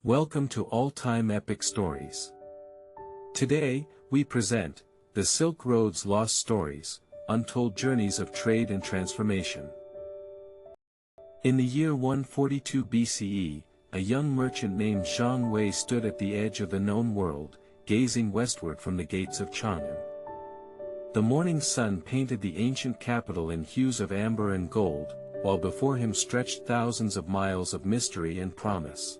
Welcome to All-Time Epic Stories. Today, we present, The Silk Road's Lost Stories, Untold Journeys of Trade and Transformation. In the year 142 BCE, a young merchant named Zhang Wei stood at the edge of the known world, gazing westward from the gates of Chang'an. The morning sun painted the ancient capital in hues of amber and gold, while before him stretched thousands of miles of mystery and promise.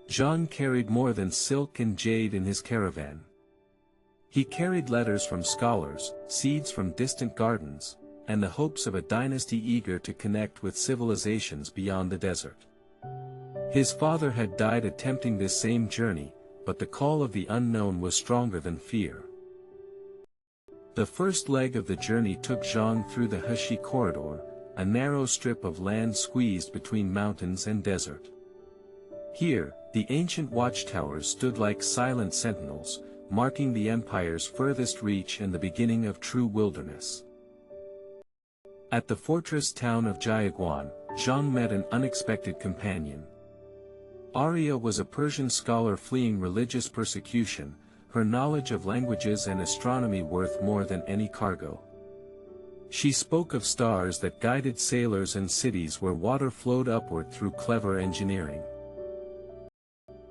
Zhang carried more than silk and jade in his caravan. He carried letters from scholars, seeds from distant gardens, and the hopes of a dynasty eager to connect with civilizations beyond the desert. His father had died attempting this same journey, but the call of the unknown was stronger than fear. The first leg of the journey took Zhang through the Heshi corridor, a narrow strip of land squeezed between mountains and desert. Here, the ancient watchtowers stood like silent sentinels, marking the empire's furthest reach and the beginning of true wilderness. At the fortress town of Jiaguan, Zhang met an unexpected companion. Arya was a Persian scholar fleeing religious persecution, her knowledge of languages and astronomy worth more than any cargo. She spoke of stars that guided sailors and cities where water flowed upward through clever engineering.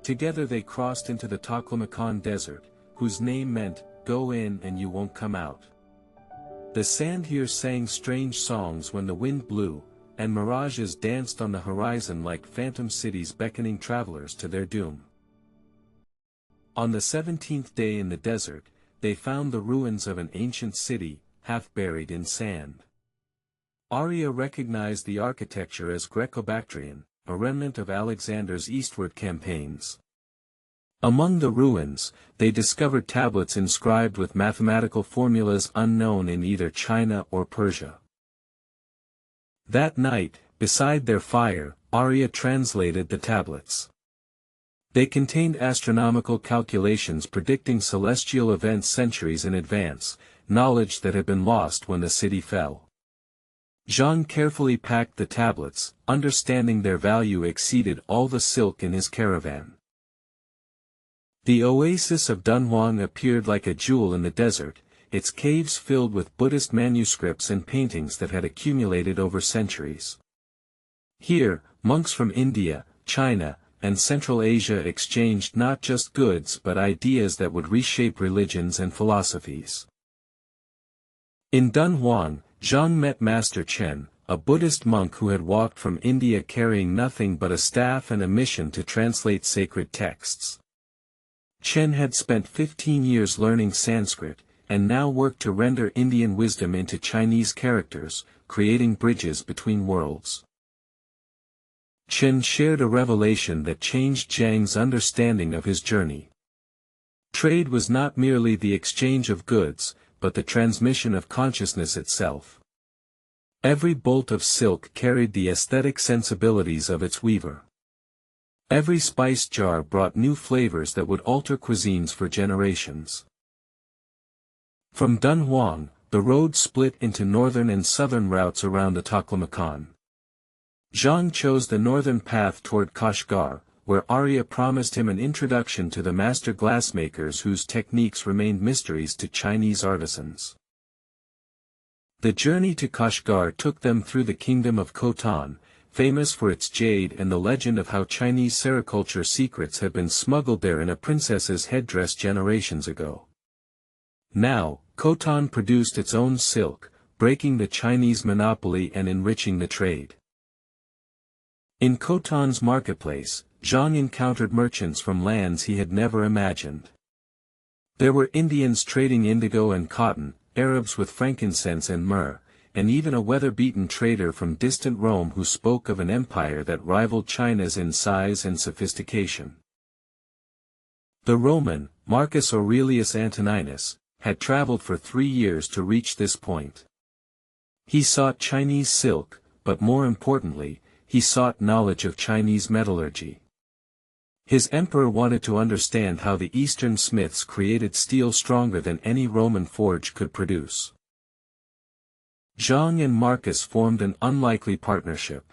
Together they crossed into the Taklamakan desert, whose name meant, "Go in and you won't come out." The sand here sang strange songs when the wind blew, and mirages danced on the horizon like phantom cities beckoning travelers to their doom. On the 17th day in the desert, they found the ruins of an ancient city, half buried in sand. Arya recognized the architecture as Greco-Bactrian, a remnant of Alexander's eastward campaigns. Among the ruins, they discovered tablets inscribed with mathematical formulas unknown in either China or Persia. That night, beside their fire, Arya translated the tablets. They contained astronomical calculations predicting celestial events centuries in advance, knowledge that had been lost when the city fell. Zhang carefully packed the tablets, understanding their value exceeded all the silk in his caravan. The oasis of Dunhuang appeared like a jewel in the desert, its caves filled with Buddhist manuscripts and paintings that had accumulated over centuries. Here, monks from India, China, and Central Asia exchanged not just goods but ideas that would reshape religions and philosophies. In Dunhuang, Zhang met Master Chen, a Buddhist monk who had walked from India carrying nothing but a staff and a mission to translate sacred texts. Chen had spent 15 years learning Sanskrit, and now worked to render Indian wisdom into Chinese characters, creating bridges between worlds. Chen shared a revelation that changed Zhang's understanding of his journey. Trade was not merely the exchange of goods, but the transmission of consciousness itself. Every bolt of silk carried the aesthetic sensibilities of its weaver. Every spice jar brought new flavors that would alter cuisines for generations. From Dunhuang, the road split into northern and southern routes around the Taklamakan. Zhang chose the northern path toward Kashgar, where Arya promised him an introduction to the master glassmakers whose techniques remained mysteries to Chinese artisans. The journey to Kashgar took them through the kingdom of Khotan, famous for its jade and the legend of how Chinese sericulture secrets had been smuggled there in a princess's headdress generations ago. Now, Khotan produced its own silk, breaking the Chinese monopoly and enriching the trade. In Khotan's marketplace, Zhang encountered merchants from lands he had never imagined. There were Indians trading indigo and cotton, Arabs with frankincense and myrrh, and even a weather-beaten trader from distant Rome who spoke of an empire that rivaled China's in size and sophistication. The Roman, Marcus Aurelius Antoninus, had traveled for 3 years to reach this point. He sought Chinese silk, but more importantly, he sought knowledge of Chinese metallurgy. His emperor wanted to understand how the Eastern smiths created steel stronger than any Roman forge could produce. Zhang and Marcus formed an unlikely partnership.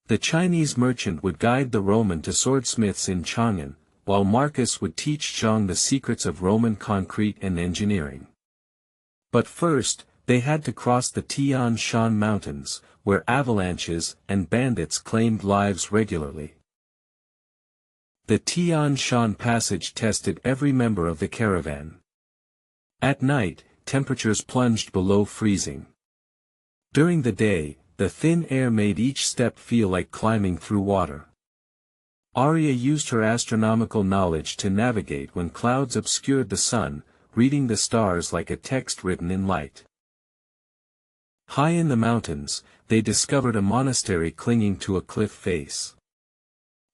The Chinese merchant would guide the Roman to swordsmiths in Chang'an, while Marcus would teach Zhang the secrets of Roman concrete and engineering. But first, they had to cross the Tian Shan Mountains, where avalanches and bandits claimed lives regularly. The Tian Shan Passage tested every member of the caravan. At night, temperatures plunged below freezing. During the day, the thin air made each step feel like climbing through water. Arya used her astronomical knowledge to navigate when clouds obscured the sun, reading the stars like a text written in light. High in the mountains, they discovered a monastery clinging to a cliff face.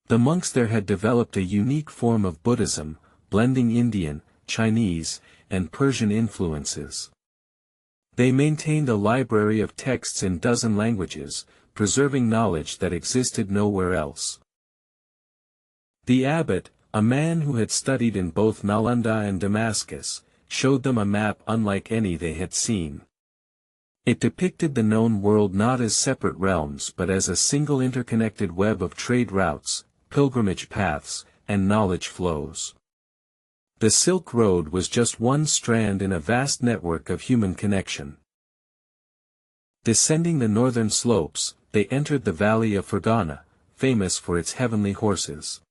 The monks there had developed a unique form of Buddhism, blending Indian, Chinese, and Persian influences. They maintained a library of texts in dozen languages, preserving knowledge that existed nowhere else. The abbot, a man who had studied in both Nalanda and Damascus, showed them a map unlike any they had seen. It depicted the known world not as separate realms but as a single interconnected web of trade routes, pilgrimage paths, and knowledge flows. The Silk Road was just one strand in a vast network of human connection. Descending the northern slopes, they entered the valley of Fergana, famous for its heavenly horses.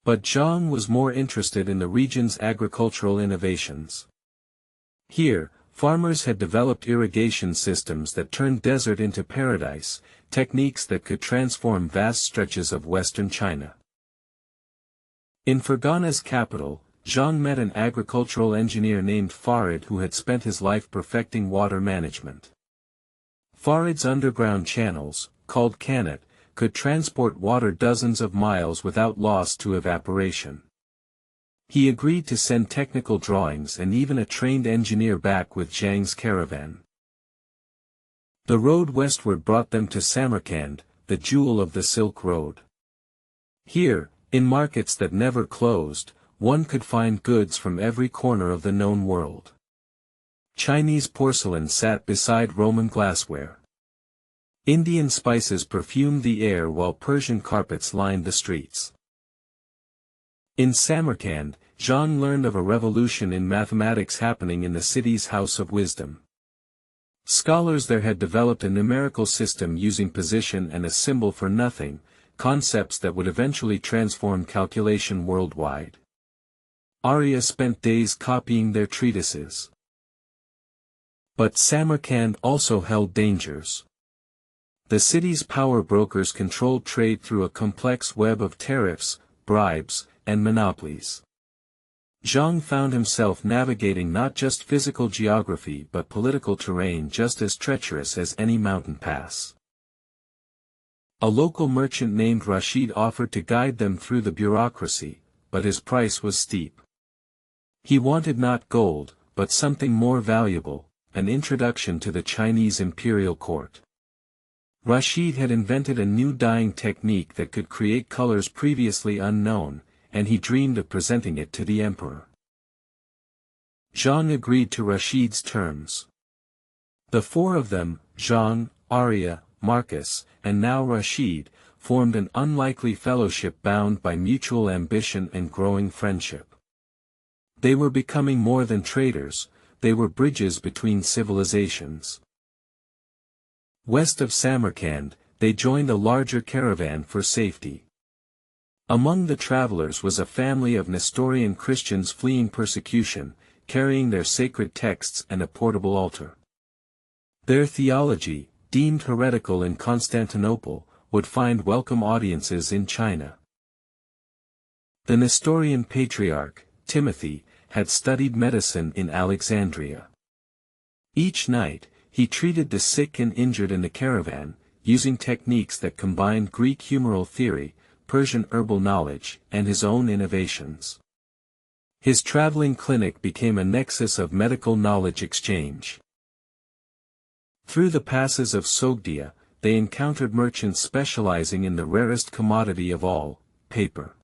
But Zhang was more interested in the region's agricultural innovations. Here, farmers had developed irrigation systems that turned desert into paradise, techniques that could transform vast stretches of western China. In Fergana's capital, Zhang met an agricultural engineer named Farid who had spent his life perfecting water management. Farid's underground channels, called Kanat, could transport water dozens of miles without loss to evaporation. He agreed to send technical drawings and even a trained engineer back with Zhang's caravan. The road westward brought them to Samarkand, the jewel of the Silk Road. Here, in markets that never closed, one could find goods from every corner of the known world. Chinese porcelain sat beside Roman glassware. Indian spices perfumed the air while Persian carpets lined the streets. In Samarkand, Zhang learned of a revolution in mathematics happening in the city's House of Wisdom. Scholars there had developed a numerical system using position and a symbol for nothing, concepts that would eventually transform calculation worldwide. Arya spent days copying their treatises. But Samarkand also held dangers. The city's power brokers controlled trade through a complex web of tariffs, bribes, and monopolies. Zhang found himself navigating not just physical geography but political terrain just as treacherous as any mountain pass. A local merchant named Rashid offered to guide them through the bureaucracy, but his price was steep. He wanted not gold, but something more valuable, an introduction to the Chinese imperial court. Rashid had invented a new dyeing technique that could create colors previously unknown, and he dreamed of presenting it to the emperor. Zhang agreed to Rashid's terms. The four of them, Zhang, Arya, Marcus, and now Rashid, formed an unlikely fellowship bound by mutual ambition and growing friendship. They were becoming more than traders, they were bridges between civilizations. West of Samarkand, they joined a larger caravan for safety. Among the travelers was a family of Nestorian Christians fleeing persecution, carrying their sacred texts and a portable altar. Their theology, deemed heretical in Constantinople, would find welcome audiences in China. The Nestorian patriarch, Timothy, had studied medicine in Alexandria. Each night, he treated the sick and injured in the caravan, using techniques that combined Greek humoral theory, Persian herbal knowledge, and his own innovations. His traveling clinic became a nexus of medical knowledge exchange. Through the passes of Sogdia, they encountered merchants specializing in the rarest commodity of all, paper.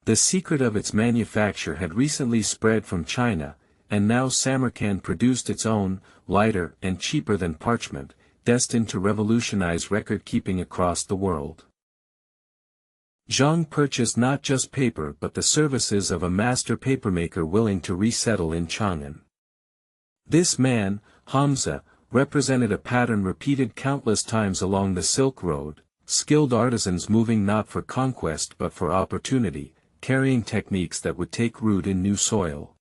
The secret of its manufacture had recently spread from China, and now Samarkand produced its own, lighter and cheaper than parchment, destined to revolutionize record-keeping across the world. Zhang purchased not just paper but the services of a master papermaker willing to resettle in Chang'an. This man, Hamza, represented a pattern repeated countless times along the Silk Road, skilled artisans moving not for conquest but for opportunity, carrying techniques that would take root in new soil.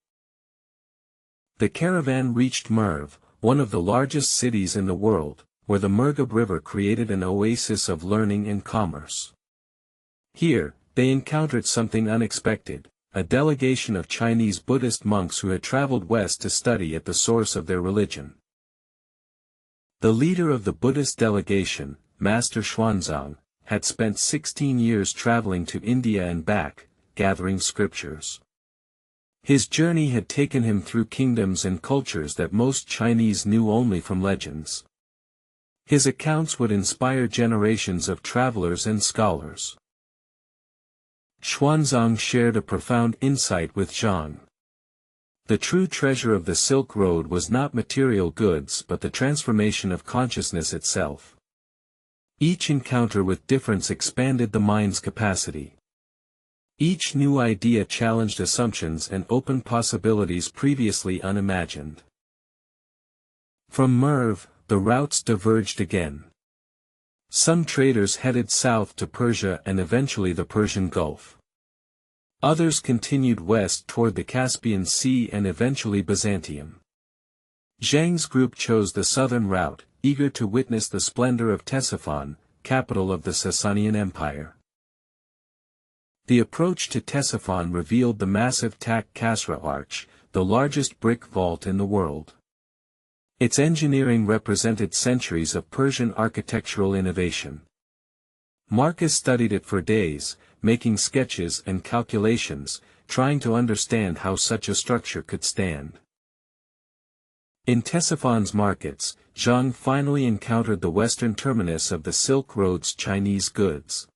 The caravan reached Merv, one of the largest cities in the world, where the Murghab River created an oasis of learning and commerce. Here, they encountered something unexpected, a delegation of Chinese Buddhist monks who had traveled west to study at the source of their religion. The leader of the Buddhist delegation, Master Xuanzang, had spent 16 years traveling to India and back, gathering scriptures. His journey had taken him through kingdoms and cultures that most Chinese knew only from legends. His accounts would inspire generations of travelers and scholars. Xuanzang shared a profound insight with Zhang. The true treasure of the Silk Road was not material goods but the transformation of consciousness itself. Each encounter with difference expanded the mind's capacity. Each new idea challenged assumptions and opened possibilities previously unimagined. From Merv, the routes diverged again. Some traders headed south to Persia and eventually the Persian Gulf. Others continued west toward the Caspian Sea and eventually Byzantium. Zhang's group chose the southern route, eager to witness the splendor of Ctesiphon, capital of the Sasanian Empire. The approach to Ctesiphon revealed the massive Tak Kasra Arch, the largest brick vault in the world. Its engineering represented centuries of Persian architectural innovation. Marcus studied it for days, making sketches and calculations, trying to understand how such a structure could stand. In Ctesiphon's markets, Zhang finally encountered the western terminus of the Silk Road's Chinese goods.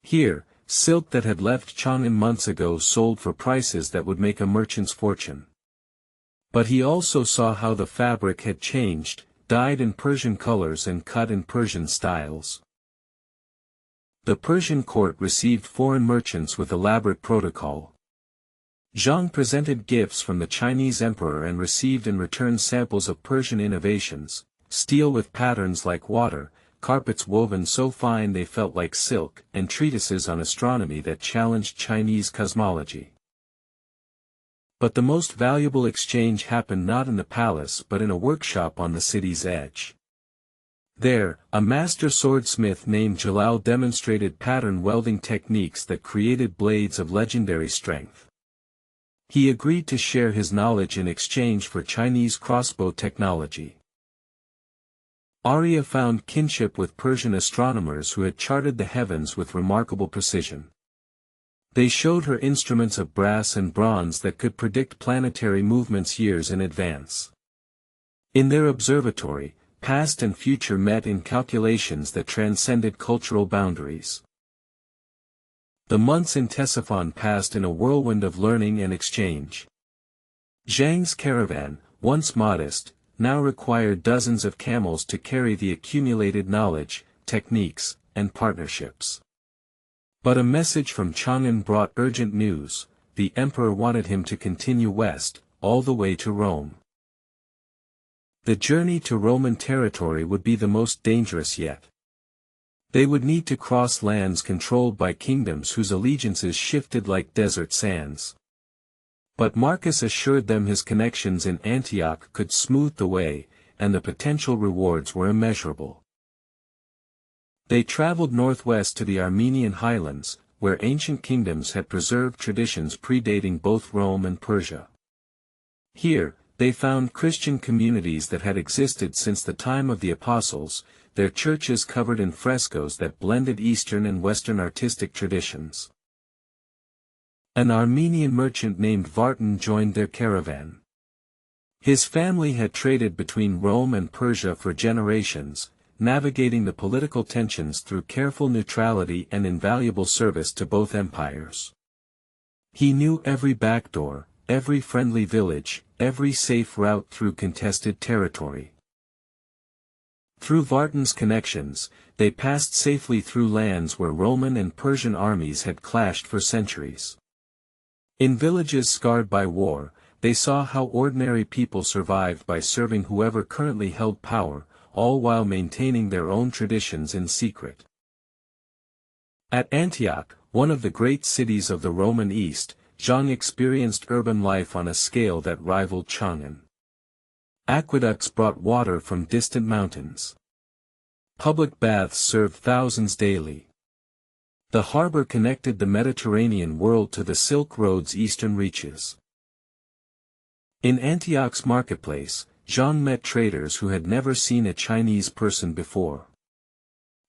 Here, silk that had left Chang'an months ago sold for prices that would make a merchant's fortune. But he also saw how the fabric had changed, dyed in Persian colors and cut in Persian styles. The Persian court received foreign merchants with elaborate protocol. Zhang presented gifts from the Chinese emperor and received in return samples of Persian innovations, steel with patterns like water, carpets woven so fine they felt like silk, and treatises on astronomy that challenged Chinese cosmology. But the most valuable exchange happened not in the palace but in a workshop on the city's edge. There, a master swordsmith named Jalal demonstrated pattern welding techniques that created blades of legendary strength. He agreed to share his knowledge in exchange for Chinese crossbow technology. Arya found kinship with Persian astronomers who had charted the heavens with remarkable precision. They showed her instruments of brass and bronze that could predict planetary movements years in advance. In their observatory, past and future met in calculations that transcended cultural boundaries. The months in Ctesiphon passed in a whirlwind of learning and exchange. Zhang's caravan, once modest, now required dozens of camels to carry the accumulated knowledge, techniques, and partnerships. But a message from Chang'an brought urgent news: the emperor wanted him to continue west, all the way to Rome. The journey to Roman territory would be the most dangerous yet. They would need to cross lands controlled by kingdoms whose allegiances shifted like desert sands. But Marcus assured them his connections in Antioch could smooth the way, and the potential rewards were immeasurable. They traveled northwest to the Armenian highlands, where ancient kingdoms had preserved traditions predating both Rome and Persia. Here, they found Christian communities that had existed since the time of the apostles, their churches covered in frescoes that blended Eastern and Western artistic traditions. An Armenian merchant named Vartan joined their caravan. His family had traded between Rome and Persia for generations, navigating the political tensions through careful neutrality and invaluable service to both empires. He knew every backdoor, every friendly village, every safe route through contested territory. Through Vartan's connections, they passed safely through lands where Roman and Persian armies had clashed for centuries. In villages scarred by war, they saw how ordinary people survived by serving whoever currently held power, all while maintaining their own traditions in secret. At Antioch, one of the great cities of the Roman East, Zhang experienced urban life on a scale that rivaled Chang'an. Aqueducts brought water from distant mountains. Public baths served thousands daily. The harbor connected the Mediterranean world to the Silk Road's eastern reaches. In Antioch's marketplace, Zhang met traders who had never seen a Chinese person before.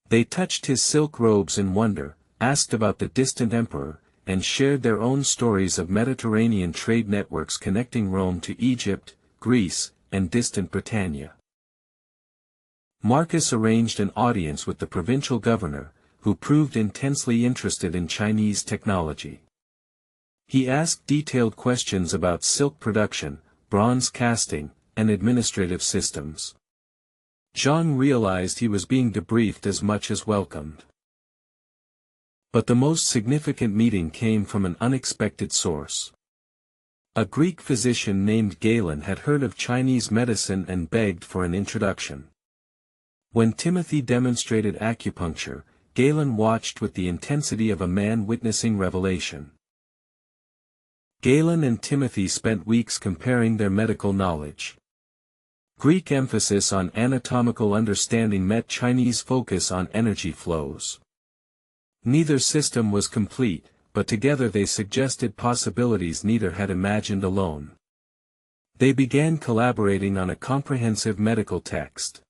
They touched his silk robes in wonder, asked about the distant emperor, and shared their own stories of Mediterranean trade networks connecting Rome to Egypt, Greece, and distant Britannia. Marcus arranged an audience with the provincial governor, who proved intensely interested in Chinese technology. He asked detailed questions about silk production, bronze casting, and administrative systems. Zhang realized he was being debriefed as much as welcomed. But the most significant meeting came from an unexpected source. A Greek physician named Galen had heard of Chinese medicine and begged for an introduction. When Timothy demonstrated acupuncture, Galen watched with the intensity of a man witnessing revelation. Galen and Timothy spent weeks comparing their medical knowledge. Greek emphasis on anatomical understanding met Chinese focus on energy flows. Neither system was complete, but together they suggested possibilities neither had imagined alone. They began collaborating on a comprehensive medical text.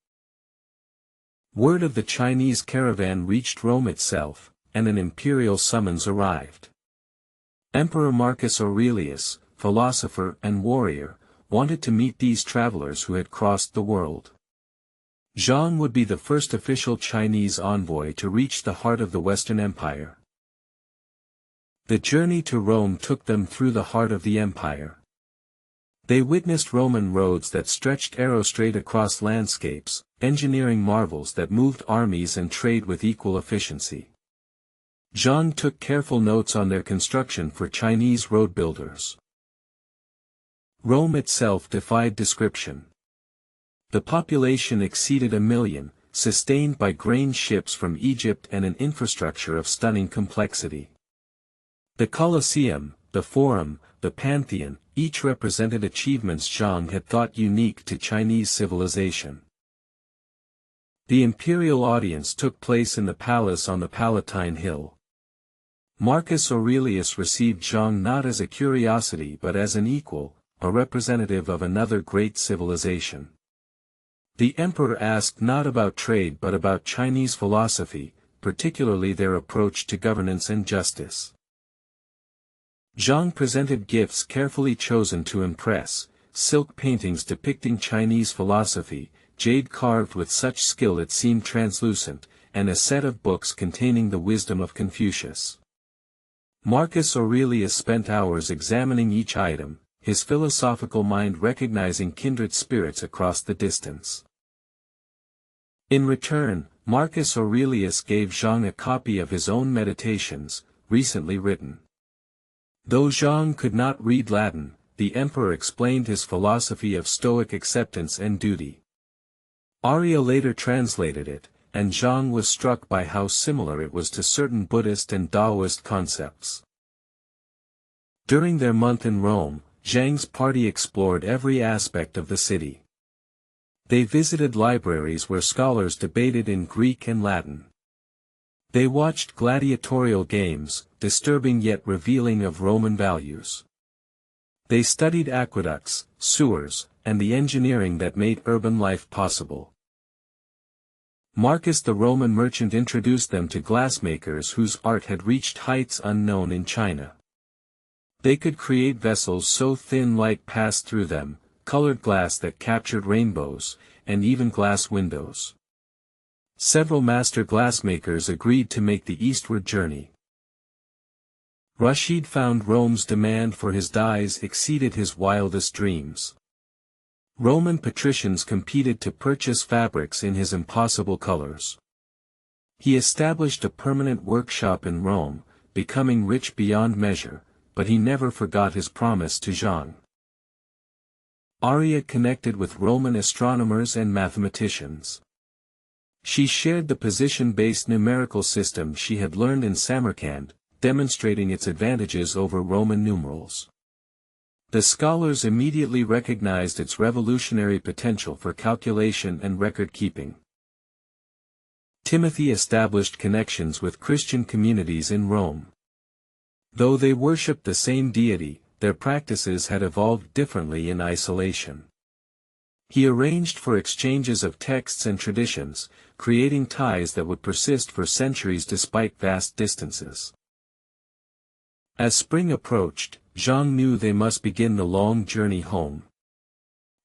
Word of the Chinese caravan reached Rome itself, and an imperial summons arrived. Emperor Marcus Aurelius, philosopher and warrior, wanted to meet these travelers who had crossed the world. Zhang would be the first official Chinese envoy to reach the heart of the Western Empire. The journey to Rome took them through the heart of the empire. They witnessed Roman roads that stretched arrow-straight across landscapes, engineering marvels that moved armies and trade with equal efficiency. Zhang took careful notes on their construction for Chinese road builders. Rome itself defied description. The population exceeded 1 million, sustained by grain ships from Egypt and an infrastructure of stunning complexity. The Colosseum, the Forum, the Pantheon, each represented achievements Zhang had thought unique to Chinese civilization. The imperial audience took place in the palace on the Palatine Hill. Marcus Aurelius received Zhang not as a curiosity but as an equal, a representative of another great civilization. The emperor asked not about trade but about Chinese philosophy, particularly their approach to governance and justice. Zhang presented gifts carefully chosen to impress, silk paintings depicting Chinese philosophy, jade carved with such skill it seemed translucent, and a set of books containing the wisdom of Confucius. Marcus Aurelius spent hours examining each item, his philosophical mind recognizing kindred spirits across the distance. In return, Marcus Aurelius gave Zhang a copy of his own Meditations, recently written. Though Zhang could not read Latin, the emperor explained his philosophy of Stoic acceptance and duty. Arya later translated it, and Zhang was struck by how similar it was to certain Buddhist and Taoist concepts. During their month in Rome, Zhang's party explored every aspect of the city. They visited libraries where scholars debated in Greek and Latin. They watched gladiatorial games, disturbing yet revealing of Roman values. They studied aqueducts, sewers, and the engineering that made urban life possible. Marcus the Roman merchant introduced them to glassmakers whose art had reached heights unknown in China. They could create vessels so thin light passed through them, colored glass that captured rainbows, and even glass windows. Several master glassmakers agreed to make the eastward journey. Rashid found Rome's demand for his dyes exceeded his wildest dreams. Roman patricians competed to purchase fabrics in his impossible colors. He established a permanent workshop in Rome, becoming rich beyond measure, but he never forgot his promise to Chang'an. Arya connected with Roman astronomers and mathematicians. She shared the position-based numerical system she had learned in Samarkand, demonstrating its advantages over Roman numerals. The scholars immediately recognized its revolutionary potential for calculation and record-keeping. Timothy established connections with Christian communities in Rome. Though they worshipped the same deity, their practices had evolved differently in isolation. He arranged for exchanges of texts and traditions, creating ties that would persist for centuries despite vast distances. As spring approached, Zhang knew they must begin the long journey home.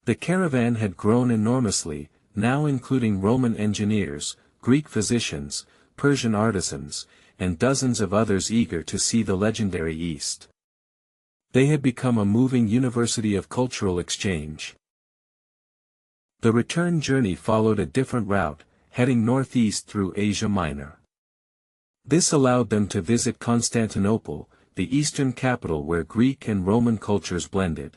The caravan had grown enormously, now including Roman engineers, Greek physicians, Persian artisans, and dozens of others eager to see the legendary East. They had become a moving university of cultural exchange. The return journey followed a different route, heading northeast through Asia Minor. This allowed them to visit Constantinople, the eastern capital where Greek and Roman cultures blended.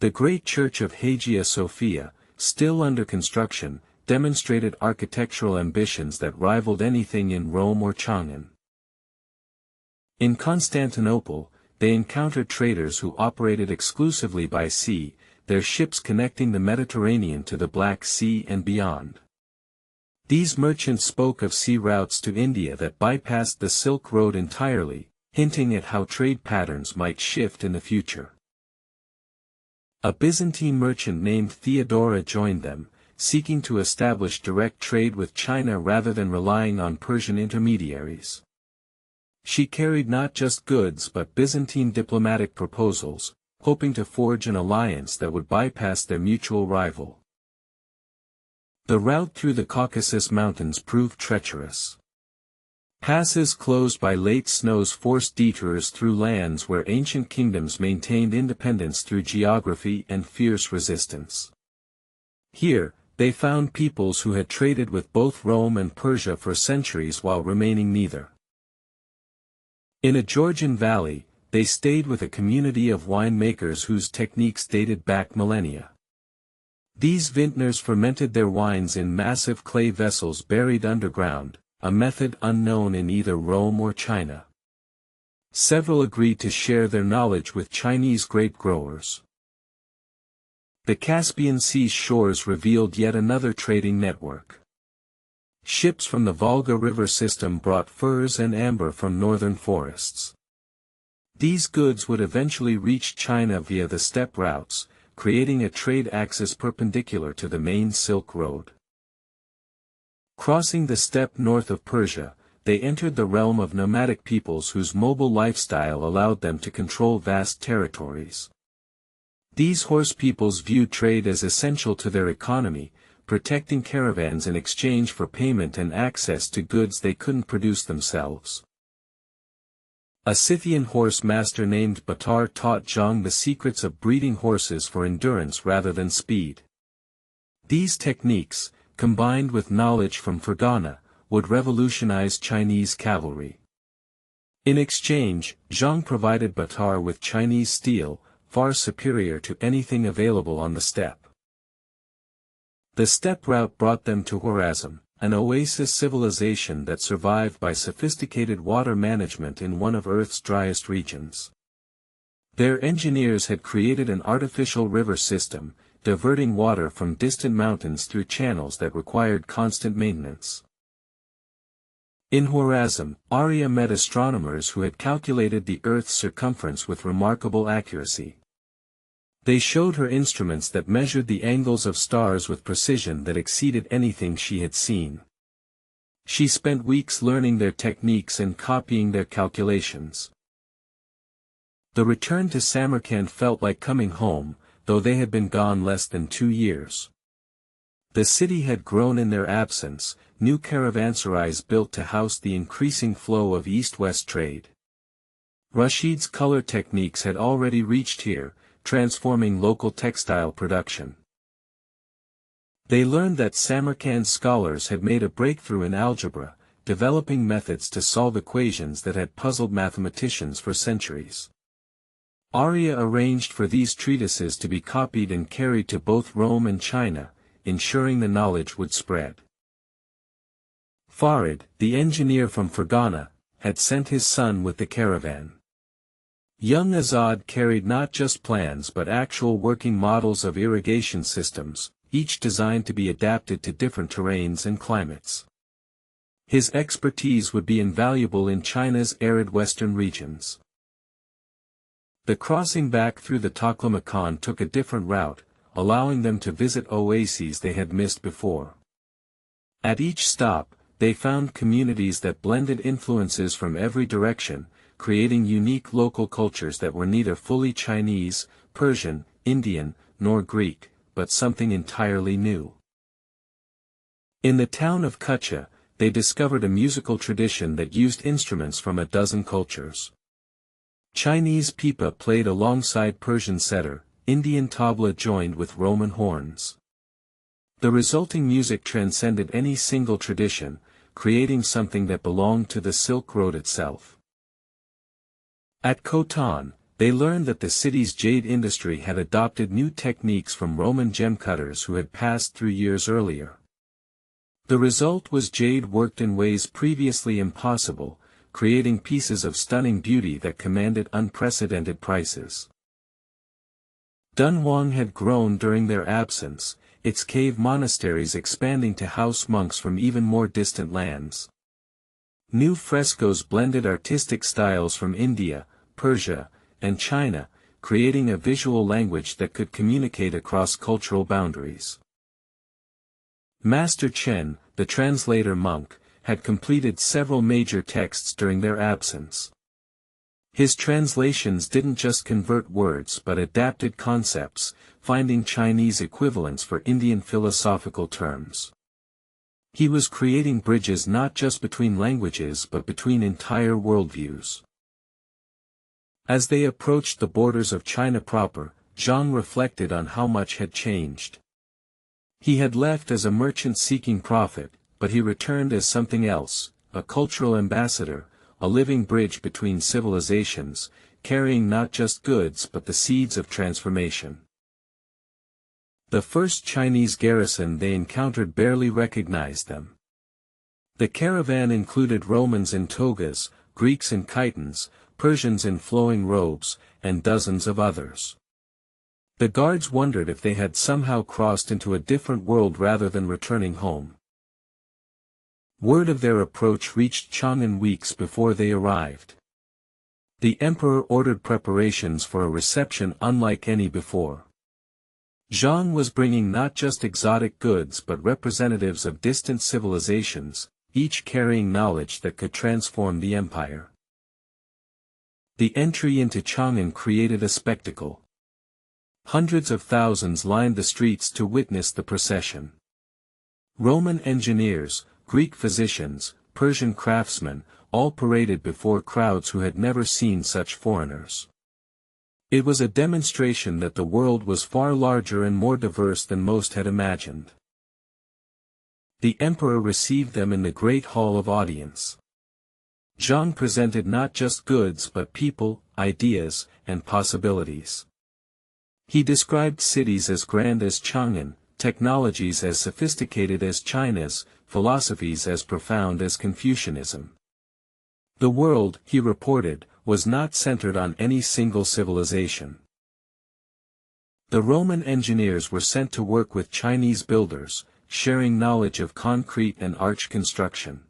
The great church of Hagia Sophia, still under construction, demonstrated architectural ambitions that rivaled anything in Rome or Chang'an. In Constantinople, they encountered traders who operated exclusively by sea, their ships connecting the Mediterranean to the Black Sea and beyond. These merchants spoke of sea routes to India that bypassed the Silk Road entirely, hinting at how trade patterns might shift in the future. A Byzantine merchant named Theodora joined them, seeking to establish direct trade with China rather than relying on Persian intermediaries. She carried not just goods but Byzantine diplomatic proposals, hoping to forge an alliance that would bypass their mutual rival. The route through the Caucasus Mountains proved treacherous. Passes closed by late snows forced detours through lands where ancient kingdoms maintained independence through geography and fierce resistance. Here, they found peoples who had traded with both Rome and Persia for centuries while remaining neither. In a Georgian valley, they stayed with a community of winemakers whose techniques dated back millennia. These vintners fermented their wines in massive clay vessels buried underground, a method unknown in either Rome or China. Several agreed to share their knowledge with Chinese grape growers. The Caspian Sea's shores revealed yet another trading network. Ships from the Volga River system brought furs and amber from northern forests. These goods would eventually reach China via the steppe routes, creating a trade axis perpendicular to the main Silk Road. Crossing the steppe north of Persia, they entered the realm of nomadic peoples whose mobile lifestyle allowed them to control vast territories. These horse peoples viewed trade as essential to their economy, protecting caravans in exchange for payment and access to goods they couldn't produce themselves. A Scythian horse master named Batar taught Zhang the secrets of breeding horses for endurance rather than speed. These techniques, combined with knowledge from Fergana, would revolutionize Chinese cavalry. In exchange, Zhang provided Batar with Chinese steel, far superior to anything available on the steppe. The steppe route brought them to Khwarezm, an oasis civilization that survived by sophisticated water management in one of Earth's driest regions. Their engineers had created an artificial river system, diverting water from distant mountains through channels that required constant maintenance. In Khwarezm, Arya met astronomers who had calculated the Earth's circumference with remarkable accuracy. They showed her instruments that measured the angles of stars with precision that exceeded anything she had seen. She spent weeks learning their techniques and copying their calculations. The return to Samarkand felt like coming home, though they had been gone less than 2 years. The city had grown in their absence, new caravanserais built to house the increasing flow of east-west trade. Rashid's color techniques had already reached here, transforming local textile production. They learned that Samarkand scholars had made a breakthrough in algebra, developing methods to solve equations that had puzzled mathematicians for centuries. Arya arranged for these treatises to be copied and carried to both Rome and China, ensuring the knowledge would spread. Farid, the engineer from Fergana, had sent his son with the caravan. Young Azad carried not just plans but actual working models of irrigation systems, each designed to be adapted to different terrains and climates. His expertise would be invaluable in China's arid western regions. The crossing back through the Taklamakan took a different route, allowing them to visit oases they had missed before. At each stop, they found communities that blended influences from every direction, creating unique local cultures that were neither fully Chinese, Persian, Indian, nor Greek, but something entirely new. In the town of Kutcha, they discovered a musical tradition that used instruments from a dozen cultures. Chinese pipa played alongside Persian setar, Indian tabla joined with Roman horns. The resulting music transcended any single tradition, creating something that belonged to the Silk Road itself. At Khotan, they learned that the city's jade industry had adopted new techniques from Roman gem cutters who had passed through years earlier. The result was jade worked in ways previously impossible, creating pieces of stunning beauty that commanded unprecedented prices. Dunhuang had grown during their absence, its cave monasteries expanding to house monks from even more distant lands. New frescoes blended artistic styles from India, Persia, and China, creating a visual language that could communicate across cultural boundaries. Master Chen, the translator monk, had completed several major texts during their absence. His translations didn't just convert words but adapted concepts, finding Chinese equivalents for Indian philosophical terms. He was creating bridges not just between languages but between entire worldviews. As they approached the borders of China proper, Zhang reflected on how much had changed. He had left as a merchant seeking profit, but he returned as something else, a cultural ambassador, a living bridge between civilizations, carrying not just goods but the seeds of transformation. The first Chinese garrison they encountered barely recognized them. The caravan included Romans in togas, Greeks in chitons, Persians in flowing robes, and dozens of others. The guards wondered if they had somehow crossed into a different world rather than returning home. Word of their approach reached Chang'an weeks before they arrived. The emperor ordered preparations for a reception unlike any before. Zhang was bringing not just exotic goods but representatives of distant civilizations, each carrying knowledge that could transform the empire. The entry into Chang'an created a spectacle. Hundreds of thousands lined the streets to witness the procession. Roman engineers, Greek physicians, Persian craftsmen, all paraded before crowds who had never seen such foreigners. It was a demonstration that the world was far larger and more diverse than most had imagined. The emperor received them in the great hall of audience. Zhang presented not just goods but people, ideas, and possibilities. He described cities as grand as Chang'an, technologies as sophisticated as China's, philosophies as profound as Confucianism. The world, he reported, was not centered on any single civilization. The Roman engineers were sent to work with Chinese builders, sharing knowledge of concrete and arch construction.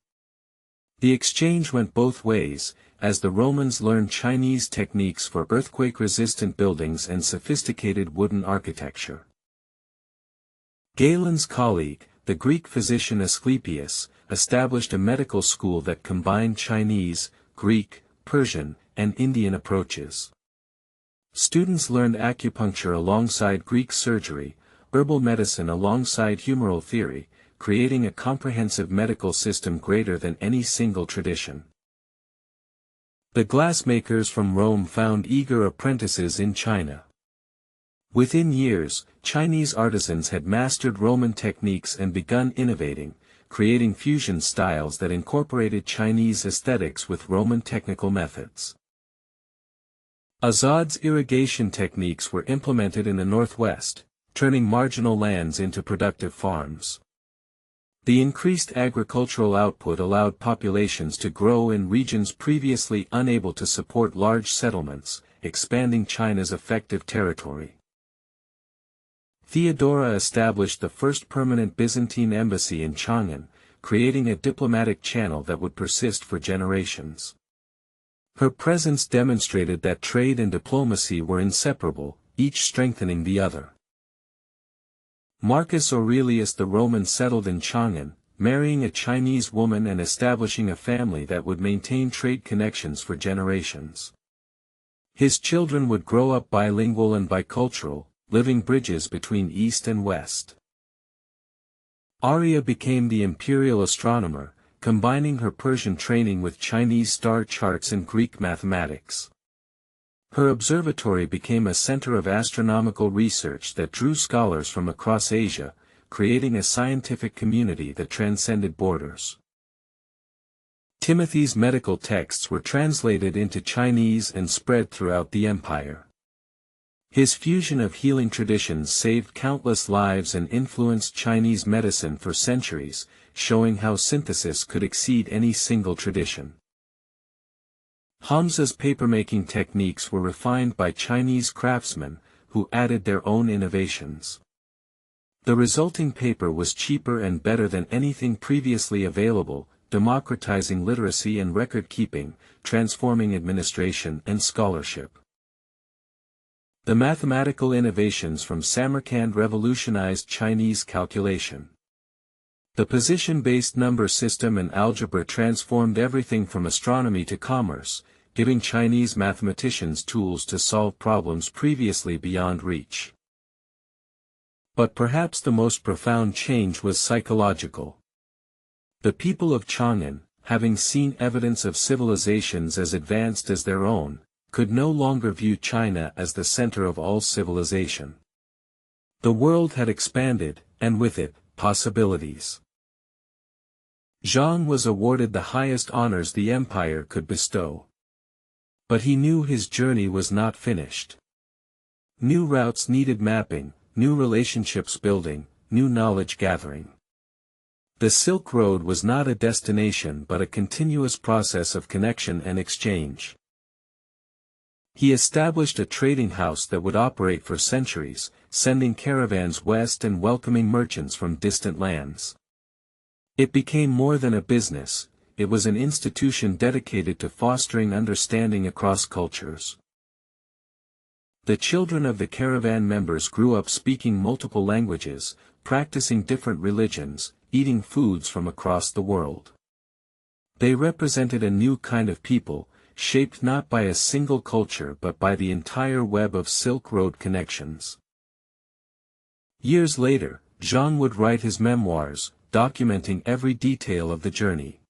The exchange went both ways, as the Romans learned Chinese techniques for earthquake-resistant buildings and sophisticated wooden architecture. Galen's colleague, the Greek physician Asclepius, established a medical school that combined Chinese, Greek, Persian, and Indian approaches. Students learned acupuncture alongside Greek surgery, herbal medicine alongside humoral theory, creating a comprehensive medical system greater than any single tradition. The glassmakers from Rome found eager apprentices in China. Within years, Chinese artisans had mastered Roman techniques and begun innovating, creating fusion styles that incorporated Chinese aesthetics with Roman technical methods. Azad's irrigation techniques were implemented in the northwest, turning marginal lands into productive farms. The increased agricultural output allowed populations to grow in regions previously unable to support large settlements, expanding China's effective territory. Theodora established the first permanent Byzantine embassy in Chang'an, creating a diplomatic channel that would persist for generations. Her presence demonstrated that trade and diplomacy were inseparable, each strengthening the other. Marcus Aurelius the Roman settled in Chang'an, marrying a Chinese woman and establishing a family that would maintain trade connections for generations. His children would grow up bilingual and bicultural, living bridges between East and West. Arya became the imperial astronomer, combining her Persian training with Chinese star charts and Greek mathematics. Her observatory became a center of astronomical research that drew scholars from across Asia, creating a scientific community that transcended borders. Timothy's medical texts were translated into Chinese and spread throughout the empire. His fusion of healing traditions saved countless lives and influenced Chinese medicine for centuries, showing how synthesis could exceed any single tradition. Hamza's papermaking techniques were refined by Chinese craftsmen, who added their own innovations. The resulting paper was cheaper and better than anything previously available, democratizing literacy and record-keeping, transforming administration and scholarship. The mathematical innovations from Samarkand revolutionized Chinese calculation. The position-based number system and algebra transformed everything from astronomy to commerce, giving Chinese mathematicians tools to solve problems previously beyond reach. But perhaps the most profound change was psychological. The people of Chang'an, having seen evidence of civilizations as advanced as their own, could no longer view China as the center of all civilization. The world had expanded, and with it, possibilities. Zhang was awarded the highest honors the empire could bestow. But he knew his journey was not finished. New routes needed mapping, new relationships building, new knowledge gathering. The Silk Road was not a destination but a continuous process of connection and exchange. He established a trading house that would operate for centuries, sending caravans west and welcoming merchants from distant lands. It became more than a business, it was an institution dedicated to fostering understanding across cultures. The children of the caravan members grew up speaking multiple languages, practicing different religions, eating foods from across the world. They represented a new kind of people, shaped not by a single culture but by the entire web of Silk Road connections. Years later, Zhang would write his memoirs, documenting every detail of the journey.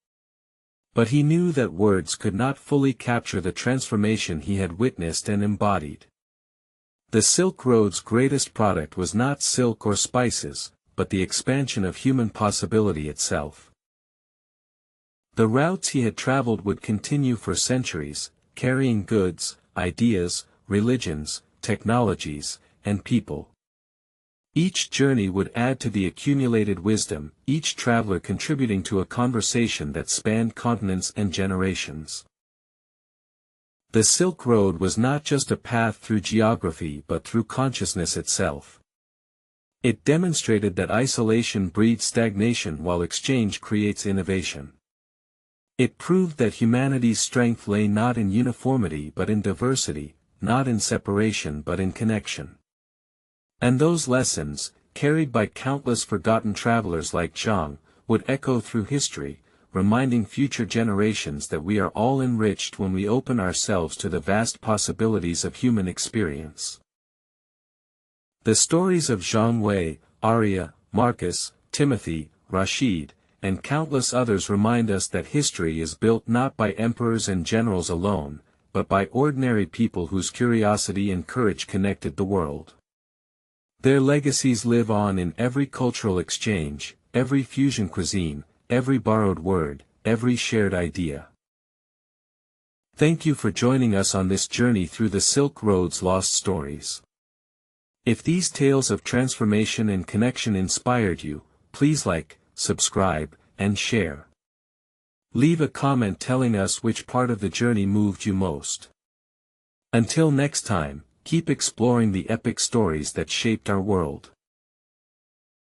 But he knew that words could not fully capture the transformation he had witnessed and embodied. The Silk Road's greatest product was not silk or spices, but the expansion of human possibility itself. The routes he had traveled would continue for centuries, carrying goods, ideas, religions, technologies, and people. Each journey would add to the accumulated wisdom, each traveler contributing to a conversation that spanned continents and generations. The Silk Road was not just a path through geography but through consciousness itself. It demonstrated that isolation breeds stagnation while exchange creates innovation. It proved that humanity's strength lay not in uniformity but in diversity, not in separation but in connection. And those lessons, carried by countless forgotten travelers like Zhang, would echo through history, reminding future generations that we are all enriched when we open ourselves to the vast possibilities of human experience. The stories of Zhang Wei, Arya, Marcus, Timothy, Rashid, and countless others remind us that history is built not by emperors and generals alone, but by ordinary people whose curiosity and courage connected the world. Their legacies live on in every cultural exchange, every fusion cuisine, every borrowed word, every shared idea. Thank you for joining us on this journey through the Silk Road's lost stories. If these tales of transformation and connection inspired you, please like, subscribe, and share. Leave a comment telling us which part of the journey moved you most. Until next time, keep exploring the epic stories that shaped our world.